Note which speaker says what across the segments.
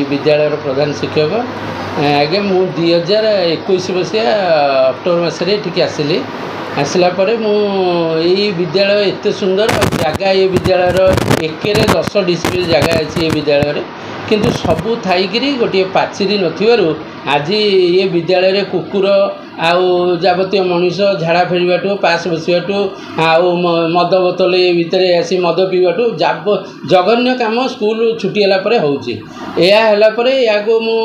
Speaker 1: विद्यालय प्रधान शिक्षक आज्ञा मु 2021 मसीहा अक्टोबर मसरे ठीक आसिली आसला यही विद्यालय एत सुंदर जगह ये विद्यालय एके 10 डिस्ट्रिक्ट जगह अच्छी ये विद्यालय किंतु सबू थी गोटे पाचेरी नथिबारु आज ये विद्यालय रे कुकुर आउ जावतीय मनीष झाड़ा फेरवाठू पास बसवाठू आउ मद बोतल भितर आसी मद पीवाठू जघन्य काम स्कूल छुट्टी है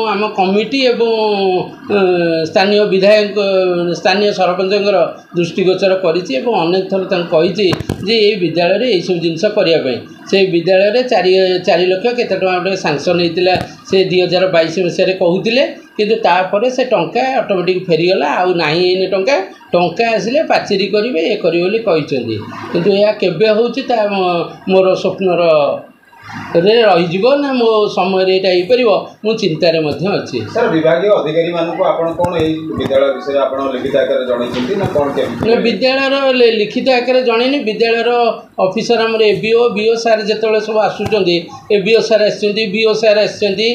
Speaker 1: आम कमिटी एवं स्थानीय विधायक स्थानीय सरपंच दृष्टिगोचर करी अनेक थर कही जे ये विद्यालय रे सब जिनस करने से विद्यालय 4 लाख केते टका सांसन होता से 2022 मसीह कहते किंतु तापर से टंका ऑटोमेटिक फेरीगला आउ नाही एने टंका आसिले पाचेरी करेंगे ये करेंगे किंतु यह केबे होउछि ता मोर स्वप्नर रे रही ना मो समय ये मु चिंतार अच्छी
Speaker 2: सर विभागीय अधिकारी मानक आपण कोन एई विद्यालय विषय आपण लिखित आकार जणैछन्ती ना कोन के
Speaker 1: विद्यालय लिखित आकार जणैनी विद्यालय ऑफिसर हमर एबीओ बीओ सर जेतले सब आसुचंदी एबीओ सर आसचंदी बीओ सर आसचंदी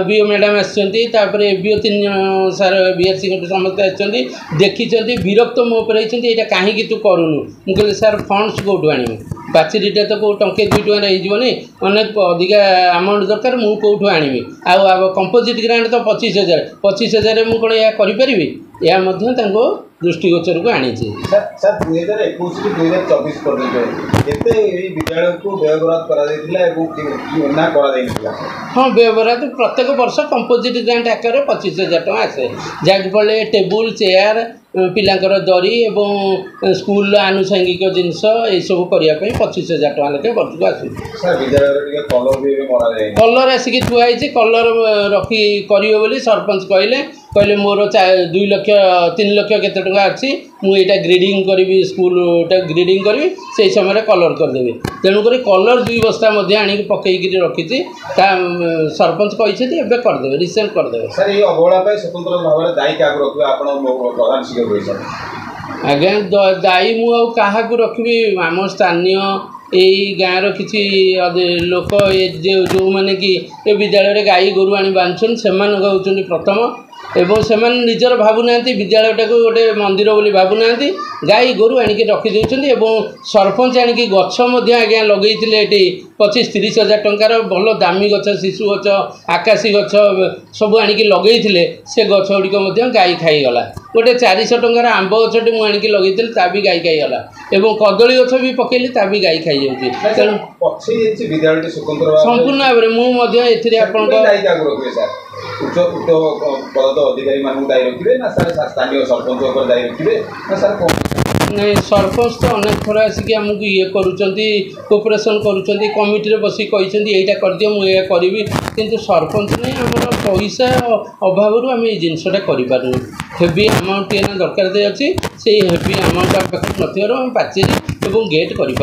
Speaker 1: बीओ मैडम आसचंदी तापर एबीओ 3 सर बीआरसी समस्त आसचंदी देखिचंदी विरक्त मो पर आइचंदी एटा काहे कि तू करूनु मु कहले सर फंड्स कोठु आनिमु पाचेरीटा तो को टंके 2 टका रहीजबनी अनेक अधिका अमाउंट दरकार मु कोठु आनिबी आ कंपोजिट ग्रांट तो 25,000 मु कोन या करि परिबी या मध्य तांको दृष्टिगोचर को आनी
Speaker 2: सर 2021 की 2024 पर्यंत एते विद्यालय को व्यवहार करा दैथिला एवं ना करा दैथिला
Speaker 1: हां व्यवहार प्रत्येक वर्ष कंपोजिट ग्रांट आकार 25,000 टका आसे जाक फले टेबुल चेयर पिलांकर दरी एवं स्कूल आनुषंगिक जिनस ये सब करने 25,000 टका लेखे वर्ष को
Speaker 2: आस कलर
Speaker 1: आसिक थुआई कलर रखी करेंगे सरपंच कहले मोर 2 लाख 3 लाख केते टका अच्छी मुझे ग्रेडिंग करी स्कूल ग्रेडिंग करी से समय कलर करदेवी तेणुक कलर 2 बस्ता आनी पकईक रखी सरपंच कही करदे रिसेंट करदे
Speaker 2: सर ये अवहेला स्वतंत्र भाव में दायी क्या रखिए आप प्रधान शिक्षक
Speaker 1: आज्ञा दायी मुझे रखी आम स्थानीय यही गाँव किसी लोक जो मैंने कि विद्यालय गाई गोरु आनी बांधुन से होती प्रथम एवं से निजर भावुना विद्यालयटा को गोटे मंदिर बोली भावुना गाई गोरु आणिक रखिदे सरपंच आणिक गछ आज्ञा लगे 25-30 हजार टंकार भल दामी गछ शिशु गछ आकाशी गछ सब आणिक लगे से गछ गुड़िक गाई खाईगला गोटे 400 टंकार आंब गछटे मुझे लगे ता भी गाई खाईगला एवं कदली गछ भी पकेली ता भी गाई खाई जाऊँगी संपूर्ण भाव में मुझे
Speaker 2: उच्च पद अधिकारी मानक दायी रखिए ना सर स्थानीय सरपंच दायी रखिए ना सर
Speaker 1: नहीं सरपंच तो अनेक थर आसिक आमको ये कोऑपरेशन करुँच कमिटी बसिक कहीटा करदियो मुझे करी किंतु सरपंच नहीं आम पैसा अभाव आम ये जिनसटा करूँ हेवी अमाउंट ये दरकार अच्छी से हेवी अमाउंट पाखे नथिबारु आम पाचेरी एवं गेट करूँ।